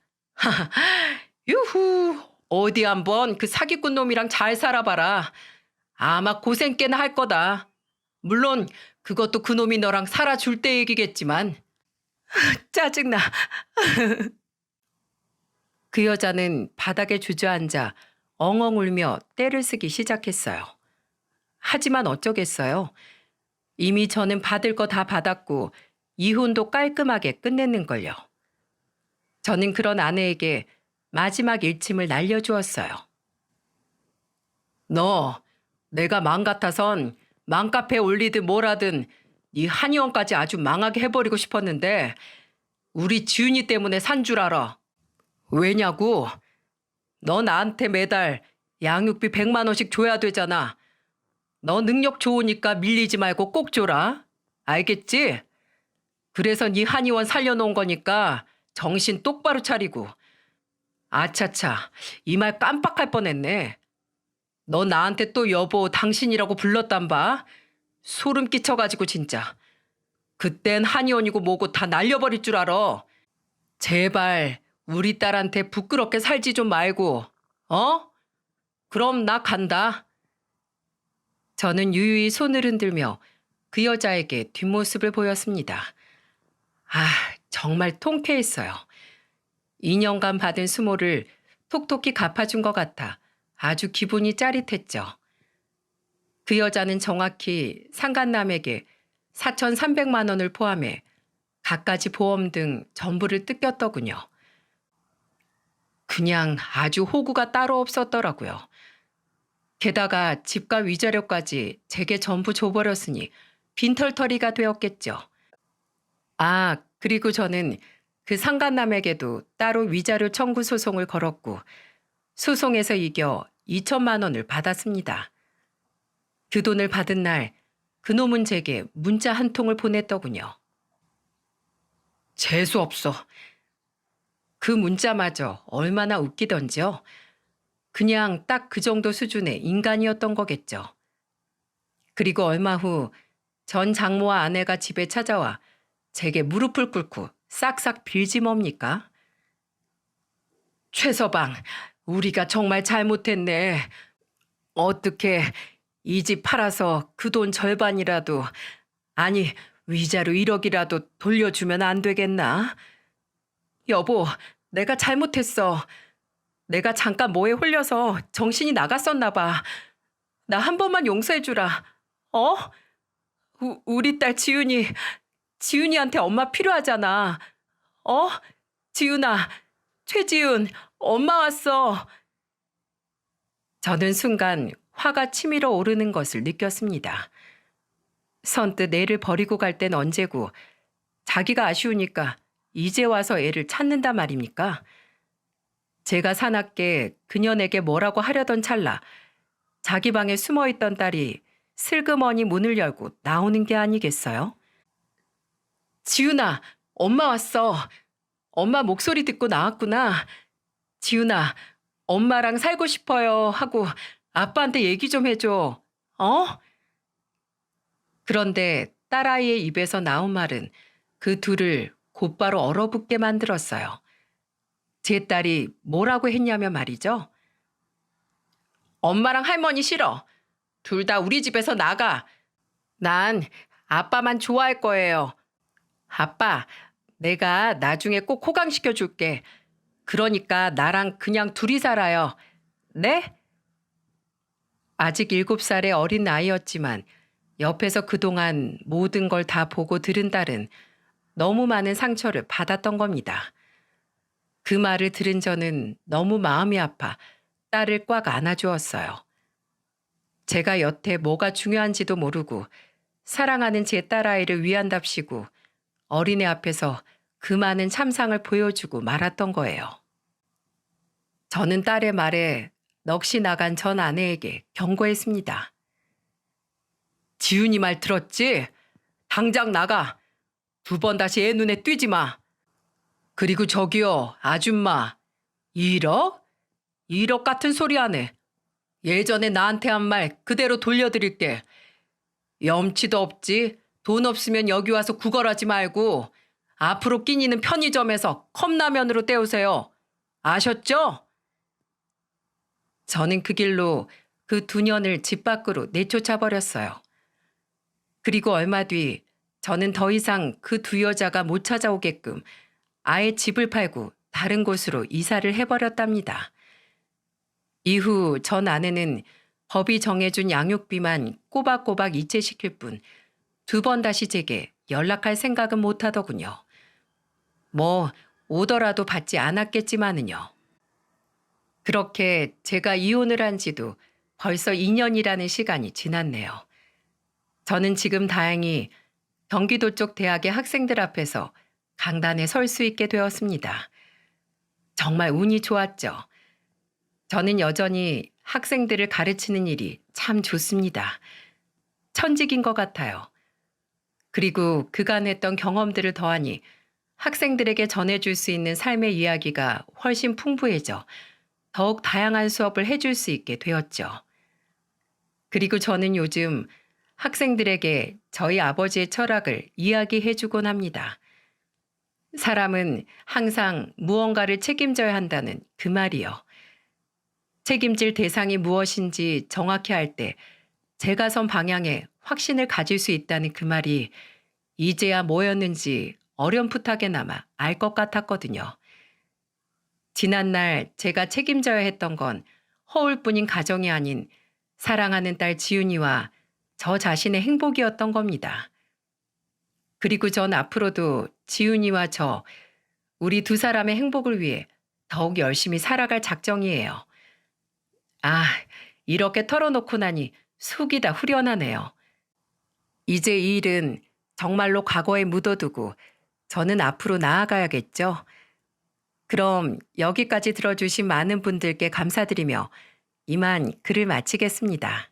유후. 어디 한번 그 사기꾼 놈이랑 잘 살아봐라. 아마 고생 꽤나 할 거다. 물론 그것도 그 놈이 너랑 살아줄 때 얘기겠지만. 짜증나. 그 여자는 바닥에 주저앉아 엉엉 울며 떼를 쓰기 시작했어요. 하지만 어쩌겠어요. 이미 저는 받을 거 다 받았고 이혼도 깔끔하게 끝냈는걸요. 저는 그런 아내에게 마지막 일침을 날려주었어요. 너, 내가 맘 같아선 맘카페에 올리든 뭐라든 네 한의원까지 아주 망하게 해버리고 싶었는데 우리 지훈이 때문에 산 줄 알아. 왜냐고? 너 나한테 매달 양육비 100만 원씩 줘야 되잖아. 너 능력 좋으니까 밀리지 말고 꼭 줘라. 알겠지? 그래서 네 한의원 살려놓은 거니까 정신 똑바로 차리고. 아차차, 이 말 깜빡할 뻔했네. 너 나한테 또 여보 당신이라고 불렀단 봐. 소름 끼쳐가지고 진짜. 그땐 한의원이고 뭐고 다 날려버릴 줄 알아. 제발 우리 딸한테 부끄럽게 살지 좀 말고. 어? 그럼 나 간다. 저는 유유히 손을 흔들며 그 여자에게 뒷모습을 보였습니다. 아, 정말 통쾌했어요. 2년간 받은 수모를 톡톡히 갚아준 것 같아 아주 기분이 짜릿했죠. 그 여자는 정확히 상간남에게 4,300만 원을 포함해 갖가지 보험 등 전부를 뜯겼더군요. 그냥 아주 호구가 따로 없었더라고요. 게다가 집과 위자료까지 제게 전부 줘버렸으니 빈털터리가 되었겠죠. 아, 그리고 저는 그 상간남에게도 따로 위자료 청구 소송을 걸었고 소송에서 이겨 2천만 원을 받았습니다. 그 돈을 받은 날 그놈은 제게 문자 한 통을 보냈더군요. 재수없어. 그 문자마저 얼마나 웃기던지요. 그냥 딱 그 정도 수준의 인간이었던 거겠죠. 그리고 얼마 후 전 장모와 아내가 집에 찾아와 제게 무릎을 꿇고 싹싹 빌지 뭡니까? 최서방, 우리가 정말 잘못했네. 어떻게 이 집 팔아서 그 돈 절반이라도, 아니 위자료 1억이라도 돌려주면 안 되겠나? 여보, 내가 잘못했어. 내가 잠깐 뭐에 홀려서 정신이 나갔었나 봐. 나 한 번만 용서해 주라. 어? 우리 딸 지윤이한테 엄마 필요하잖아. 어? 지윤아, 최지윤, 엄마 왔어. 저는 순간 화가 치밀어 오르는 것을 느꼈습니다. 선뜻 애를 버리고 갈 땐 언제고 자기가 아쉬우니까 이제 와서 애를 찾는단 말입니까? 제가 사납게 그녀에게 뭐라고 하려던 찰나 자기 방에 숨어있던 딸이 슬그머니 문을 열고 나오는 게 아니겠어요? 지윤아, 엄마 왔어. 엄마 목소리 듣고 나왔구나. 지윤아, 엄마랑 살고 싶어요 하고 아빠한테 얘기 좀 해줘. 어? 그런데 딸아이의 입에서 나온 말은 그 둘을 곧바로 얼어붙게 만들었어요. 제 딸이 뭐라고 했냐면 말이죠. 엄마랑 할머니 싫어. 둘 다 우리 집에서 나가. 난 아빠만 좋아할 거예요. 아빠, 내가 나중에 꼭 호강시켜 줄게. 그러니까 나랑 그냥 둘이 살아요. 네? 아직 7살의 어린 아이였지만 옆에서 그동안 모든 걸 다 보고 들은 딸은 너무 많은 상처를 받았던 겁니다. 그 말을 들은 저는 너무 마음이 아파 딸을 꽉 안아주었어요. 제가 여태 뭐가 중요한지도 모르고 사랑하는 제 딸아이를 위한답시고 어린애 앞에서 그 많은 참상을 보여주고 말았던 거예요. 저는 딸의 말에 넋이 나간 전 아내에게 경고했습니다. 지훈이 말 들었지? 당장 나가. 2번 다시 애 눈에 띄지 마. 그리고 저기요, 아줌마. 1억? 1억 같은 소리 하네. 예전에 나한테 한 말 그대로 돌려드릴게. 염치도 없지. 돈 없으면 여기 와서 구걸하지 말고 앞으로 끼니는 편의점에서 컵라면으로 때우세요. 아셨죠? 저는 그 길로 그 2년을 집 밖으로 내쫓아 버렸어요. 그리고 얼마 뒤 저는 더 이상 그 2 여자가 못 찾아오게끔 아예 집을 팔고 다른 곳으로 이사를 해버렸답니다. 이후 전 아내는 법이 정해준 양육비만 꼬박꼬박 이체시킬 뿐 2번 다시 제게 연락할 생각은 못 하더군요. 뭐 오더라도 받지 않았겠지만은요. 그렇게 제가 이혼을 한 지도 벌써 2년이라는 시간이 지났네요. 저는 지금 다행히 경기도 쪽 대학의 학생들 앞에서 강단에 설 수 있게 되었습니다. 정말 운이 좋았죠. 저는 여전히 학생들을 가르치는 일이 참 좋습니다. 천직인 것 같아요. 그리고 그간 했던 경험들을 더하니 학생들에게 전해줄 수 있는 삶의 이야기가 훨씬 풍부해져 더욱 다양한 수업을 해줄 수 있게 되었죠. 그리고 저는 요즘 학생들에게 저희 아버지의 철학을 이야기해주곤 합니다. 사람은 항상 무언가를 책임져야 한다는 그 말이요. 책임질 대상이 무엇인지 정확히 알 때 제가 선 방향에 확신을 가질 수 있다는 그 말이 이제야 뭐였는지 어렴풋하게나마 알 것 같았거든요. 지난날 제가 책임져야 했던 건 허울뿐인 가정이 아닌 사랑하는 딸 지윤이와 저 자신의 행복이었던 겁니다. 그리고 전 앞으로도 지윤이와 우리 두 사람의 행복을 위해 더욱 열심히 살아갈 작정이에요. 아, 이렇게 털어놓고 나니 속이 다 후련하네요. 이제 이 일은 정말로 과거에 묻어두고 저는 앞으로 나아가야겠죠. 그럼 여기까지 들어주신 많은 분들께 감사드리며 이만 글을 마치겠습니다.